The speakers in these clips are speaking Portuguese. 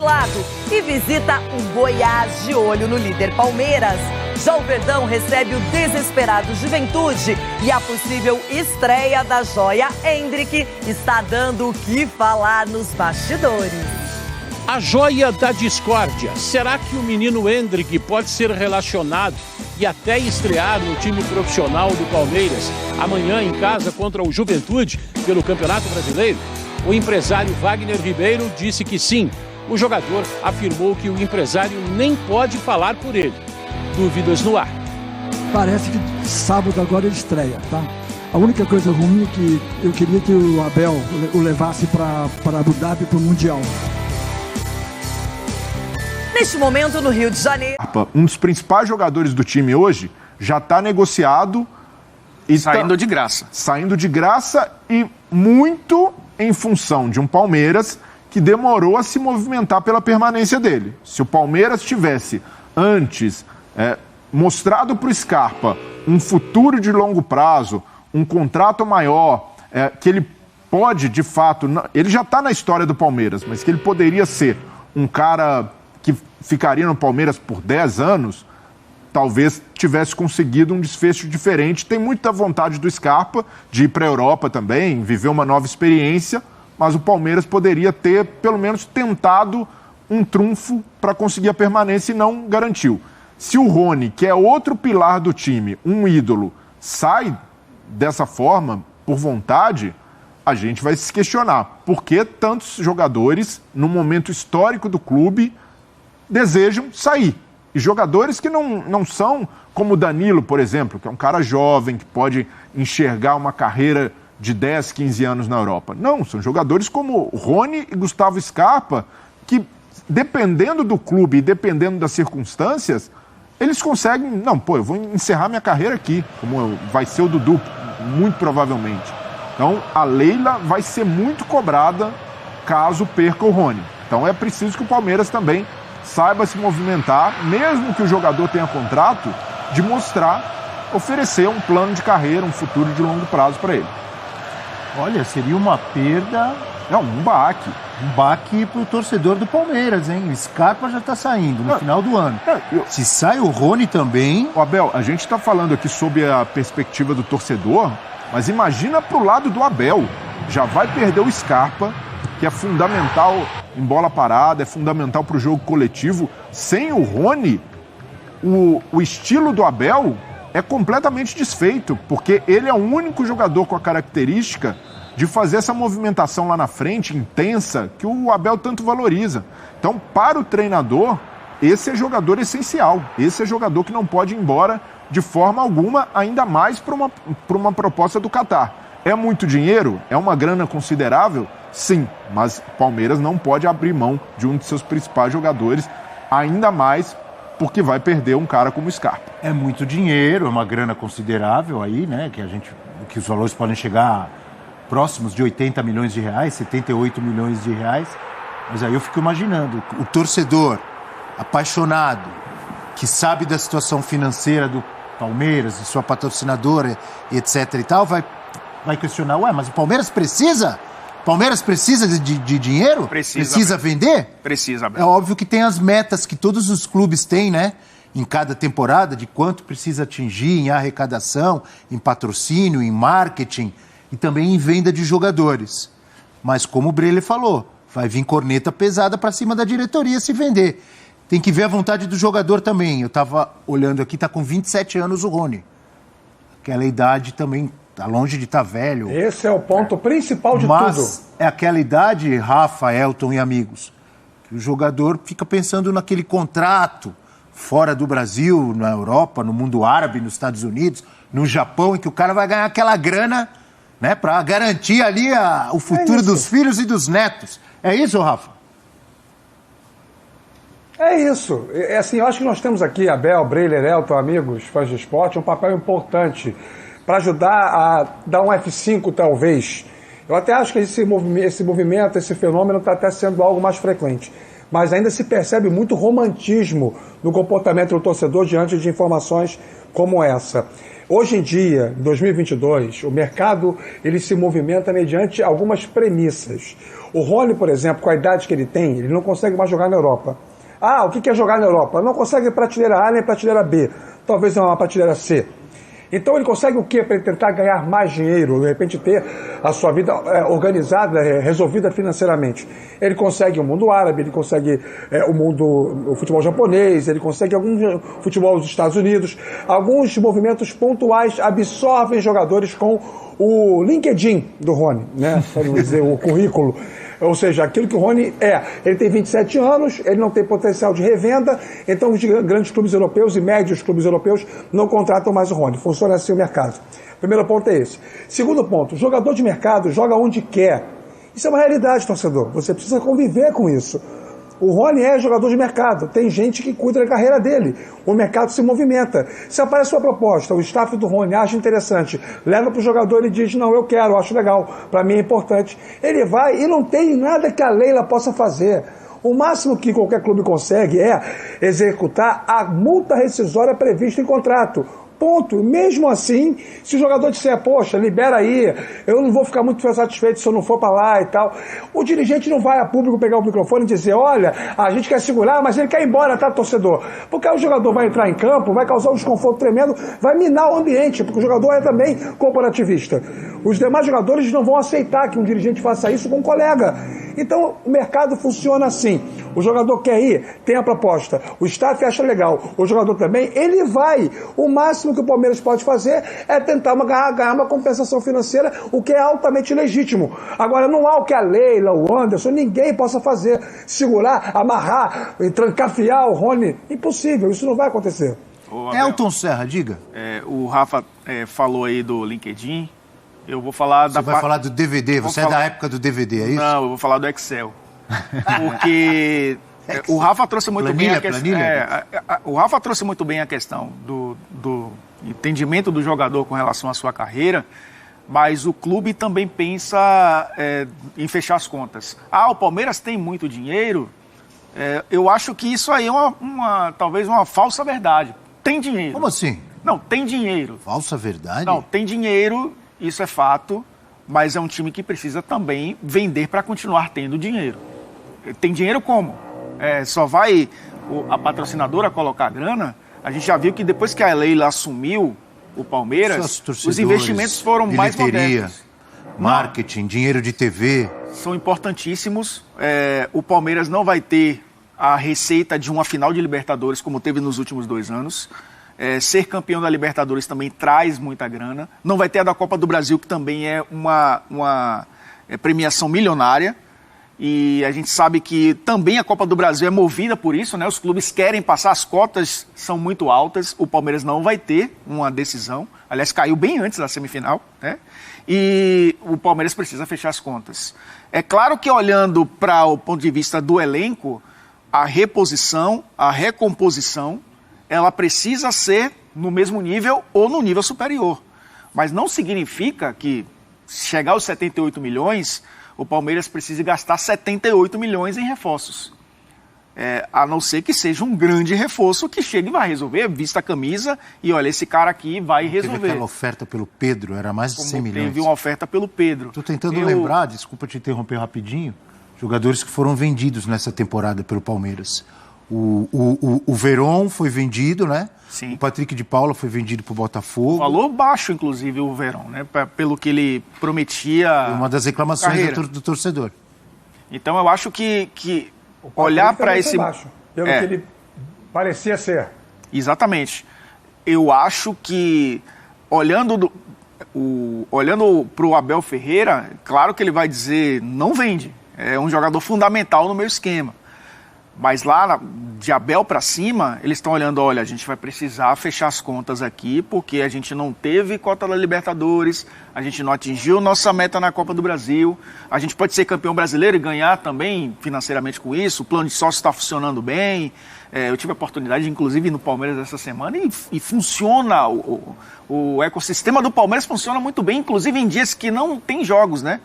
lado e visita o Goiás de olho no líder Palmeiras. Já o Verdão recebe o desesperado Juventude e a possível estreia da joia Endrick está dando o que falar nos bastidores. A joia da discórdia. Será que o menino Endrick pode ser relacionado e até estrear no time profissional do Palmeiras amanhã em casa contra o Juventude pelo Campeonato Brasileiro? O empresário Wagner Ribeiro disse que sim. O jogador afirmou que o empresário nem pode falar por ele. Dúvidas no ar. Parece que sábado agora ele estreia, tá? A única coisa ruim é que eu queria que o Abel o levasse para Abu Dhabi para o Mundial. Neste momento, no Rio de Janeiro... Um dos principais jogadores do time hoje já está negociado... E saindo de graça. Saindo de graça e muito em função de um Palmeiras que demorou a se movimentar pela permanência dele. Se o Palmeiras tivesse antes mostrado para o Scarpa um futuro de longo prazo, um contrato maior, que ele pode, de fato... Ele já está na história do Palmeiras, mas que ele poderia ser um cara que ficaria no Palmeiras por 10 anos, talvez tivesse conseguido um desfecho diferente. Tem muita vontade do Scarpa de ir para a Europa também, viver uma nova experiência, mas o Palmeiras poderia ter, pelo menos, tentado um trunfo para conseguir a permanência e não garantiu. Se o Rony, que é outro pilar do time, um ídolo, sai dessa forma, por vontade, a gente vai se questionar. Por que tantos jogadores, no momento histórico do clube, desejam sair? E jogadores que não são como o Danilo, por exemplo, que é um cara jovem, que pode enxergar uma carreira de 10, 15 anos na Europa. Não, são jogadores como Rony e Gustavo Scarpa, que, dependendo do clube e dependendo das circunstâncias, eles conseguem... Não, eu vou encerrar minha carreira aqui, como vai ser o Dudu, muito provavelmente. Então, a Leila vai ser muito cobrada caso perca o Rony. Então, é preciso que o Palmeiras também saiba se movimentar, mesmo que o jogador tenha contrato, de mostrar, oferecer um plano de carreira, um futuro de longo prazo para ele. Olha, seria uma perda... Não, um baque. Um baque para o torcedor do Palmeiras, hein? O Scarpa já está saindo no final do ano. Se sai o Rony também... Abel, a gente está falando aqui sobre a perspectiva do torcedor, mas imagina para o lado do Abel. Já vai perder o Scarpa, que é fundamental em bola parada, é fundamental para o jogo coletivo. Sem o Rony, o estilo do Abel é completamente desfeito, porque ele é o único jogador com a característica de fazer essa movimentação lá na frente, intensa, que o Abel tanto valoriza. Então, para o treinador, esse é jogador essencial. Esse é jogador que não pode ir embora de forma alguma, ainda mais para uma proposta do Qatar. É muito dinheiro? É uma grana considerável? Sim, mas o Palmeiras não pode abrir mão de um de seus principais jogadores, ainda mais porque vai perder um cara como o Scarpa. É muito dinheiro, é uma grana considerável aí, né? Que os valores podem chegar próximos de 80 milhões de reais, 78 milhões de reais. Mas aí eu fico imaginando, o torcedor apaixonado, que sabe da situação financeira do Palmeiras, de sua patrocinadora, etc e tal, vai questionar, mas o Palmeiras precisa? O Palmeiras precisa de dinheiro? Precisa vender? Precisa. É óbvio que tem as metas que todos os clubes têm, né? Em cada temporada, de quanto precisa atingir em arrecadação, em patrocínio, em marketing e também em venda de jogadores. Mas como o Breler falou, vai vir corneta pesada para cima da diretoria se vender. Tem que ver a vontade do jogador também. Eu estava olhando aqui, está com 27 anos o Rony. Aquela idade também... Está longe de estar velho. Esse é o ponto principal de tudo. Mas é aquela idade, Rafa, Elton e amigos, que o jogador fica pensando naquele contrato fora do Brasil, na Europa, no mundo árabe, nos Estados Unidos, no Japão, em que o cara vai ganhar aquela grana, né, para garantir ali o futuro dos filhos e dos netos. É isso, Rafa? É isso. Assim, eu acho que nós temos aqui, Abel, Breler, Elton, amigos, fãs de esporte, um papel importante para ajudar a dar um F5, talvez. Eu até acho que esse movimento, esse fenômeno está até sendo algo mais frequente. Mas ainda se percebe muito romantismo no comportamento do torcedor diante de informações como essa. Hoje em dia, em 2022, o mercado ele se movimenta mediante algumas premissas. O Rony, por exemplo, com a idade que ele tem, ele não consegue mais jogar na Europa. Ah, o que é jogar na Europa? Não consegue prateleira A nem prateleira B, talvez uma prateleira C. Então ele consegue o quê? Para ele tentar ganhar mais dinheiro, de repente ter a sua vida organizada, resolvida financeiramente. Ele consegue o mundo árabe, ele consegue o futebol japonês, ele consegue algum futebol dos Estados Unidos. Alguns movimentos pontuais absorvem jogadores com o LinkedIn do Rony, né? Quero dizer, o currículo. Ou seja, aquilo que o Rony ele tem 27 anos, ele não tem potencial de revenda, então os grandes clubes europeus e médios clubes europeus não contratam mais o Rony. Funciona assim o mercado. Primeiro ponto é esse. Segundo ponto, o jogador de mercado joga onde quer. Isso é uma realidade, torcedor. Você precisa conviver com isso. O Rony é jogador de mercado. Tem gente que cuida da carreira dele. O mercado se movimenta. Se aparece uma proposta, o staff do Rony acha interessante, leva para o jogador e diz, não, eu quero, acho legal, para mim é importante. Ele vai e não tem nada que a Leila possa fazer. O máximo que qualquer clube consegue é executar a multa rescisória prevista em contrato. Ponto. Mesmo assim, se o jogador disser, poxa, libera aí, eu não vou ficar muito satisfeito se eu não for para lá e tal, o dirigente não vai a público pegar o microfone e dizer, olha, a gente quer segurar, mas ele quer ir embora, tá, torcedor? Porque aí o jogador vai entrar em campo, vai causar um desconforto tremendo, vai minar o ambiente, porque o jogador é também corporativista. Os demais jogadores não vão aceitar que um dirigente faça isso com um colega. Então, o mercado funciona assim. O jogador quer ir, tem a proposta. O staff acha legal. O jogador também, ele vai. O máximo que o Palmeiras pode fazer é tentar ganhar uma compensação financeira, o que é altamente legítimo. Agora, não há o que a Leila, o Anderson, ninguém possa fazer. Segurar, amarrar, trancafiar o Rony. Impossível, isso não vai acontecer. Elton Serra, diga. O Rafa falou aí do LinkedIn. Eu vou falar Você vai falar do DVD, você é da época do DVD, é isso? Não, eu vou falar do Excel. Porque o Rafa trouxe muito bem a questão. O Rafa trouxe muito bem a questão do entendimento do jogador com relação à sua carreira, mas o clube também pensa em fechar as contas. O Palmeiras tem muito dinheiro. Eu acho que isso aí é talvez uma falsa verdade. Tem dinheiro. Como assim? Não, tem dinheiro. Falsa verdade? Não, tem dinheiro. Isso é fato, mas é um time que precisa também vender para continuar tendo dinheiro. Tem dinheiro como? Só vai a patrocinadora colocar grana? A gente já viu que depois que a Leila assumiu o Palmeiras, os investimentos foram mais modestos. Marketing, dinheiro de TV. São importantíssimos. O Palmeiras não vai ter a receita de uma final de Libertadores como teve nos últimos 2 anos. Ser campeão da Libertadores também traz muita grana. Não vai ter a da Copa do Brasil, que também é uma premiação milionária. E a gente sabe que também a Copa do Brasil é movida por isso, né? Os clubes querem passar, as cotas são muito altas. O Palmeiras não vai ter uma decisão. Aliás, caiu bem antes da semifinal, né? E o Palmeiras precisa fechar as contas. É claro que olhando para o ponto de vista do elenco, a reposição, a recomposição, ela precisa ser no mesmo nível ou no nível superior. Mas não significa que, se chegar aos 78 milhões, o Palmeiras precise gastar 78 milhões em reforços. A não ser que seja um grande reforço que chegue e vai resolver, vista a camisa e olha, esse cara aqui vai resolver. Teve aquela oferta pelo Pedro, era mais de 100 milhões. Teve uma oferta pelo Pedro. Estou tentando lembrar, desculpa te interromper rapidinho, jogadores que foram vendidos nessa temporada pelo Palmeiras. O Veron foi vendido, né? Sim. O Patrick de Paula foi vendido para o Botafogo. Falou baixo, inclusive, o Veron, né? Pelo que ele prometia. Uma das reclamações do torcedor. Então eu acho que olhar para esse. Baixo, pelo que ele parecia ser. Exatamente. Eu acho que olhando para o Abel Ferreira, claro que ele vai dizer não vende. É um jogador fundamental no meu esquema. Mas lá, de Abel para cima, eles estão olhando, olha, a gente vai precisar fechar as contas aqui, porque a gente não teve cota da Libertadores, a gente não atingiu nossa meta na Copa do Brasil, a gente pode ser campeão brasileiro e ganhar também financeiramente com isso, o plano de sócio está funcionando bem. Eu tive a oportunidade, inclusive, ir no Palmeiras essa semana e funciona, o ecossistema do Palmeiras funciona muito bem, inclusive em dias que não tem jogos, né?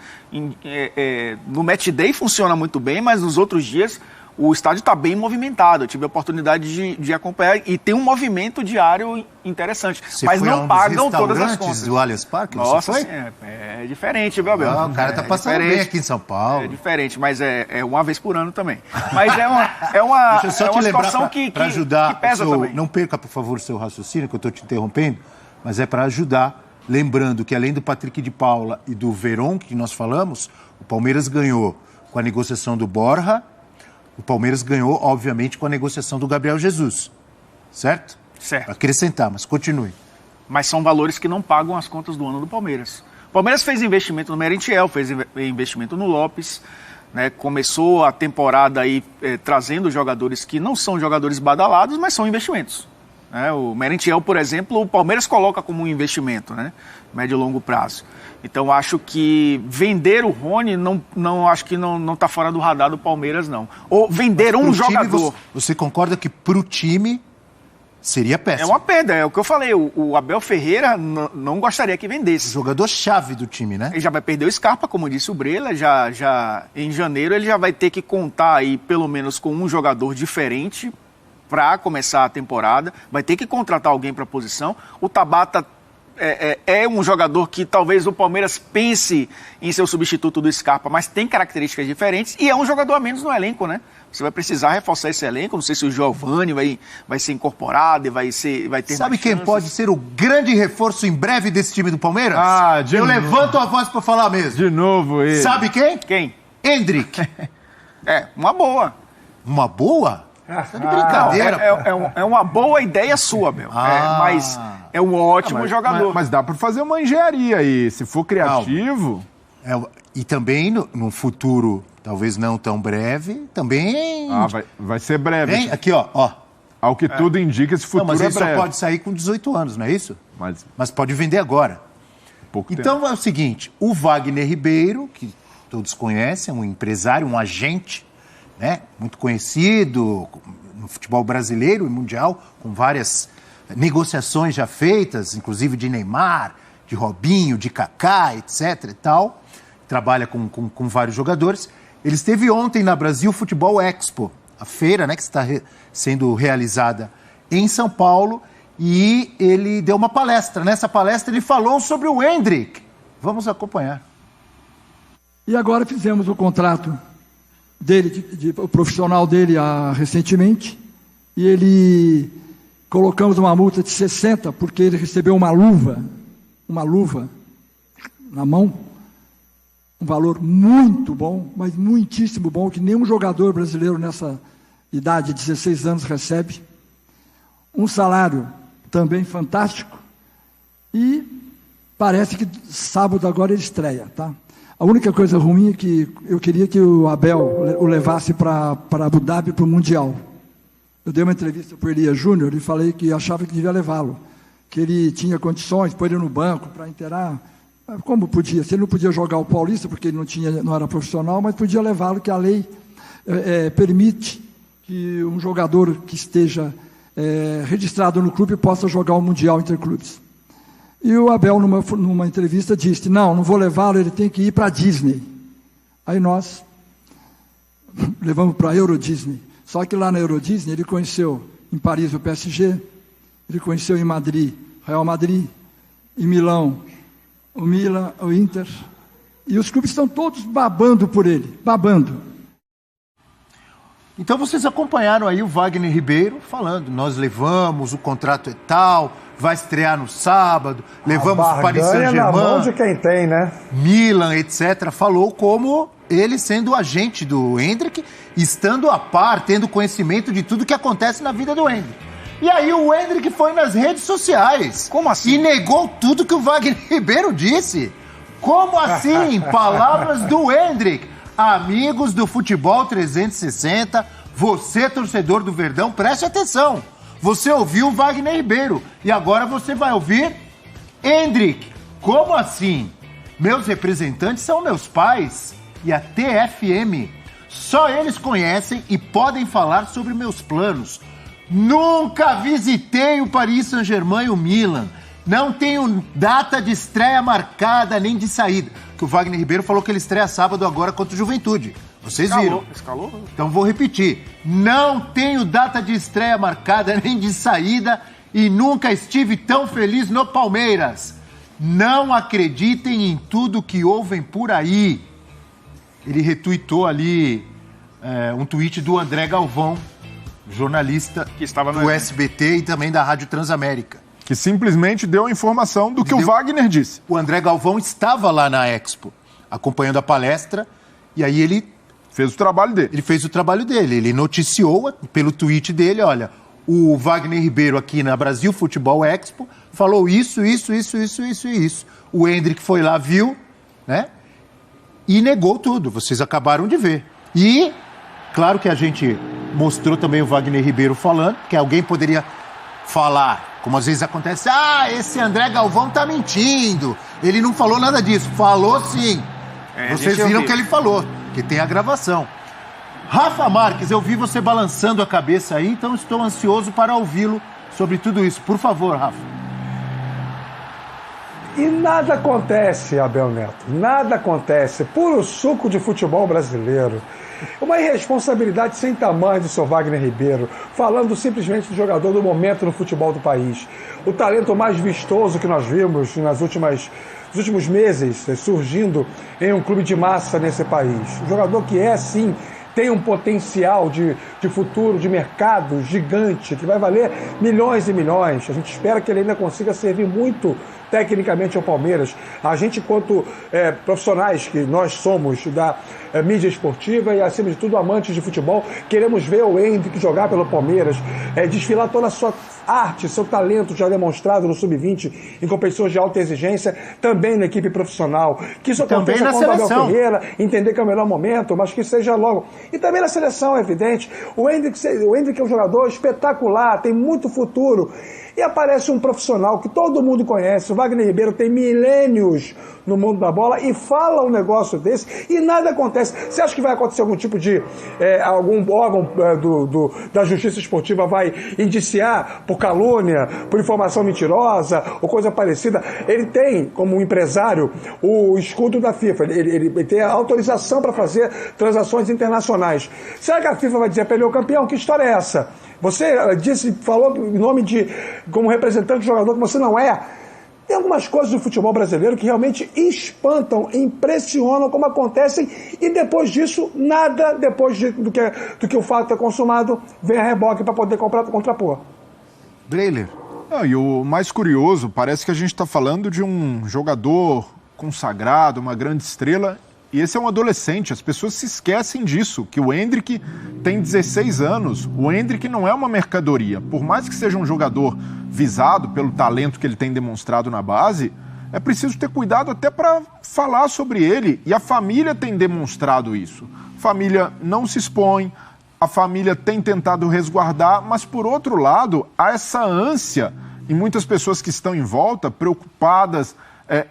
No Match Day funciona muito bem, mas nos outros dias o estádio está bem movimentado. Eu tive a oportunidade de acompanhar e tem um movimento diário interessante. Você mas foi não pagam todas as contas. do Allianz Parque? Nossa, você foi? É diferente, viu, Abel? O cara tá passando bem aqui em São Paulo. É diferente, mas é uma vez por ano também. Mas é uma Deixa eu só te lembrar situação para ajudar. que pesa também. Não perca, por favor, o seu raciocínio, que eu estou te interrompendo, mas é para ajudar. Lembrando que além do Patrick de Paula e do Veron, que nós falamos, o Palmeiras ganhou com a negociação do Borja, o Palmeiras ganhou, obviamente, com a negociação do Gabriel Jesus. Certo? Certo. Para acrescentar, mas continue. Mas são valores que não pagam as contas do ano do Palmeiras. O Palmeiras fez investimento no Merentiel, fez investimento no Lopes, né? Começou a temporada aí trazendo jogadores que não são jogadores badalados, mas são investimentos. Né? O Merentiel, por exemplo, o Palmeiras coloca como um investimento, né? Médio e longo prazo. Então, acho que vender o Rony, acho que não está fora do radar do Palmeiras, não. Ou vender um jogador. Você concorda que para o time seria péssimo? É uma perda, é o que eu falei. O Abel Ferreira não gostaria que vendesse. Jogador-chave do time, né? Ele já vai perder o Scarpa, como disse o Brela. Já em janeiro ele já vai ter que contar aí pelo menos com um jogador diferente para começar a temporada. Vai ter que contratar alguém para a posição. O Tabata é um jogador que talvez o Palmeiras pense em ser o substituto do Scarpa, mas tem características diferentes e é um jogador a menos no elenco, né? Você vai precisar reforçar esse elenco. Não sei se o Giovani vai ser incorporado e vai ter. Sabe quem pode ser o grande reforço em breve desse time do Palmeiras? Eu levanto a voz para falar mesmo. De novo ele. Sabe quem? Quem? Endrick. Uma boa. Uma boa? Tá de brincadeira. É uma boa ideia sua, meu. Mas é um ótimo jogador. Mas dá para fazer uma engenharia aí. Se for criativo. E também no futuro, talvez não tão breve, também. Vai ser breve. Hein? Aqui, ó. Ao que tudo indica, esse futuro mas ele breve. só pode sair com 18 anos, não é isso? Mas pode vender agora. Então é o seguinte: o Wagner Ribeiro, que todos conhecem, um empresário, um agente, né, muito conhecido no futebol brasileiro e mundial, com várias negociações já feitas, inclusive de Neymar, de Robinho, de Kaká, etc. e tal. Trabalha com vários jogadores. Ele esteve ontem na Brasil Futebol Expo, a feira, né, que está sendo realizada em São Paulo, e ele deu uma palestra. Nessa palestra ele falou sobre o Endrick. Vamos acompanhar. E agora fizemos o contrato dele, o profissional dele recentemente, e ele colocamos uma multa de 60 porque ele recebeu uma luva na mão, um valor muito bom, mas muitíssimo bom, que nenhum jogador brasileiro nessa idade de 16 anos recebe, um salário também fantástico, e parece que sábado agora ele estreia, tá? A única coisa ruim é que eu queria que o Abel o levasse para Abu Dhabi para o Mundial. Eu dei uma entrevista para o Elias Júnior e falei que achava que devia levá-lo, que ele tinha condições, pôr ele no banco para inteirar, como podia. Se ele não podia jogar o Paulista, porque ele não era profissional, mas podia levá-lo, que a lei permite que um jogador que esteja registrado no clube possa jogar o Mundial Interclubes. E o Abel, numa entrevista, disse: não vou levá-lo, ele tem que ir para a Disney. Aí nós levamos para a Euro Disney. Só que lá na Euro Disney ele conheceu em Paris o PSG, ele conheceu em Madrid Real Madrid, em Milão o Milan, o Inter, e os clubes estão todos babando por ele, babando. Então vocês acompanharam aí o Wagner Ribeiro falando: nós levamos, o contrato é tal, vai estrear no sábado, levamos o Paris Saint-Germain, na mão de quem tem, né? Milan, etc. Falou como ele sendo o agente do Endrick, estando a par, tendo conhecimento de tudo que acontece na vida do Endrick. E aí o Endrick foi nas redes sociais. Como assim? E negou tudo que o Wagner Ribeiro disse. Como assim? Palavras do Endrick. Amigos do Futebol 360, você, torcedor do Verdão, preste atenção. Você ouviu o Wagner Ribeiro e agora você vai ouvir Endrick. Como assim? Meus representantes são meus pais e a TFM. Só eles conhecem e podem falar sobre meus planos. Nunca visitei o Paris Saint-Germain e o Milan. Não tenho data de estreia marcada nem de saída. Que o Wagner Ribeiro falou que ele estreia sábado agora contra o Juventude. Vocês viram. Escalou. Então vou repetir. Não tenho data de estreia marcada nem de saída e nunca estive tão feliz no Palmeiras. Não acreditem em tudo que ouvem por aí. Ele retuitou ali um tweet do André Galvão, jornalista que estava do SBT e também da Rádio Transamérica. Que simplesmente deu a informação do que o Wagner disse. O André Galvão estava lá na Expo, acompanhando a palestra, e aí ele fez o trabalho dele. Ele fez o trabalho dele. Ele noticiou pelo tweet dele, olha, o Wagner Ribeiro aqui na Brasil Futebol Expo falou isso. O Endrick foi lá, viu, né? E negou tudo. Vocês acabaram de ver. E, claro que a gente mostrou também o Wagner Ribeiro falando, que alguém poderia falar, como às vezes acontece, esse André Galvão tá mentindo. Ele não falou nada disso. Falou sim. Vocês viram que ele falou, que tem a gravação. Rafa Marques, eu vi você balançando a cabeça aí, então estou ansioso para ouvi-lo sobre tudo isso. Por favor, Rafa. E nada acontece, Abel Neto, nada acontece. Puro suco de futebol brasileiro. Uma irresponsabilidade sem tamanho do seu Wagner Ribeiro, falando simplesmente do jogador do momento no futebol do país. O talento mais vistoso que nós vimos nos últimos meses, surgindo em um clube de massa nesse país. Um jogador que sim, tem um potencial de futuro, de mercado gigante, que vai valer milhões e milhões. A gente espera que ele ainda consiga servir muito tecnicamente ao Palmeiras. A gente, enquanto profissionais que nós somos da mídia esportiva e, acima de tudo, amantes de futebol, queremos ver o Endrick jogar pelo Palmeiras, desfilar toda a sua arte, seu talento já demonstrado no Sub-20 em competições de alta exigência, também na equipe profissional. Que isso aconteça com o Abel Ferreira, entender que é o melhor momento, mas que seja logo. E também na seleção, é evidente. O Endrick é um jogador espetacular, tem muito futuro. E aparece um profissional que todo mundo conhece, o Wagner Ribeiro tem milênios no mundo da bola e fala um negócio desse e nada acontece. Você acha que vai acontecer algum tipo de... algum órgão da Justiça Esportiva vai indiciar por calúnia, por informação mentirosa ou coisa parecida? Ele tem, como empresário, o escudo da FIFA. Ele tem a autorização para fazer transações internacionais. Será que a FIFA vai dizer para ele, ô campeão, que história é essa? Você falou em nome como representante do jogador que você não é. Tem algumas coisas do futebol brasileiro que realmente espantam, impressionam como acontecem e depois disso, nada, depois do que o fato é consumado, vem a reboque para poder contrapor. Breiler. E o mais curioso, parece que a gente está falando de um jogador consagrado, uma grande estrela, e esse é um adolescente. As pessoas se esquecem disso, que o Endrick tem 16 anos. O Endrick não é uma mercadoria. Por mais que seja um jogador visado pelo talento que ele tem demonstrado na base, é preciso ter cuidado até para falar sobre ele. E a família tem demonstrado isso. A família não se expõe, a família tem tentado resguardar, mas, por outro lado, há essa ânsia em muitas pessoas que estão em volta, preocupadas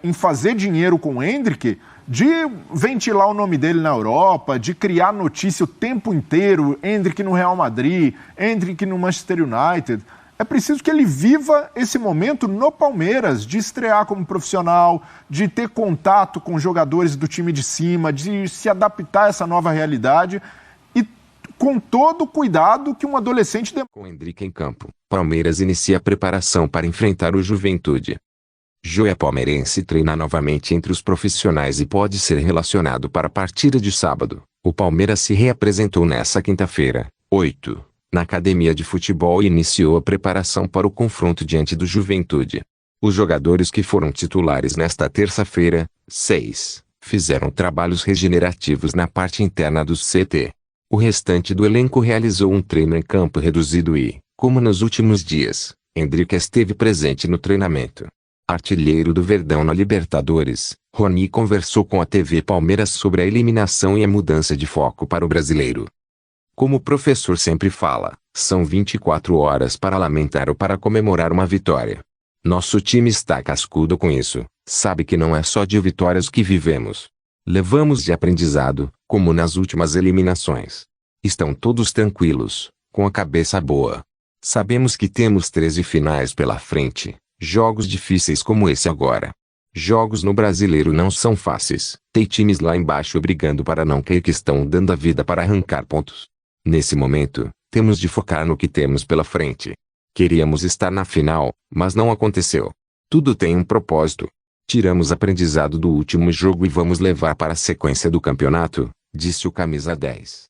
em fazer dinheiro com o Endrick, de ventilar o nome dele na Europa, de criar notícia o tempo inteiro, Endrick no Real Madrid, Endrick no Manchester United. É preciso que ele viva esse momento no Palmeiras, de estrear como profissional, de ter contato com jogadores do time de cima, de se adaptar a essa nova realidade e com todo o cuidado que um adolescente... Com Endrick em campo, Palmeiras inicia a preparação para enfrentar o Juventude. Joia palmeirense treina novamente entre os profissionais e pode ser relacionado para a partida de sábado. O Palmeiras se reapresentou nesta quinta-feira, 8, na academia de futebol e iniciou a preparação para o confronto diante do Juventude. Os jogadores que foram titulares nesta terça-feira, 6, fizeram trabalhos regenerativos na parte interna do CT. O restante do elenco realizou um treino em campo reduzido e, como nos últimos dias, Endrick esteve presente no treinamento. Artilheiro do Verdão na Libertadores, Rony conversou com a TV Palmeiras sobre a eliminação e a mudança de foco para o brasileiro. Como o professor sempre fala, são 24 horas para lamentar ou para comemorar uma vitória. Nosso time está cascudo com isso, sabe que não é só de vitórias que vivemos. Levamos de aprendizado, como nas últimas eliminações. Estão todos tranquilos, com a cabeça boa. Sabemos que temos 13 finais pela frente. Jogos difíceis como esse agora. Jogos no Brasileiro não são fáceis. Tem times lá embaixo brigando para não cair que estão dando a vida para arrancar pontos. Nesse momento, temos de focar no que temos pela frente. Queríamos estar na final, mas não aconteceu. Tudo tem um propósito. Tiramos aprendizado do último jogo e vamos levar para a sequência do campeonato, disse o camisa 10.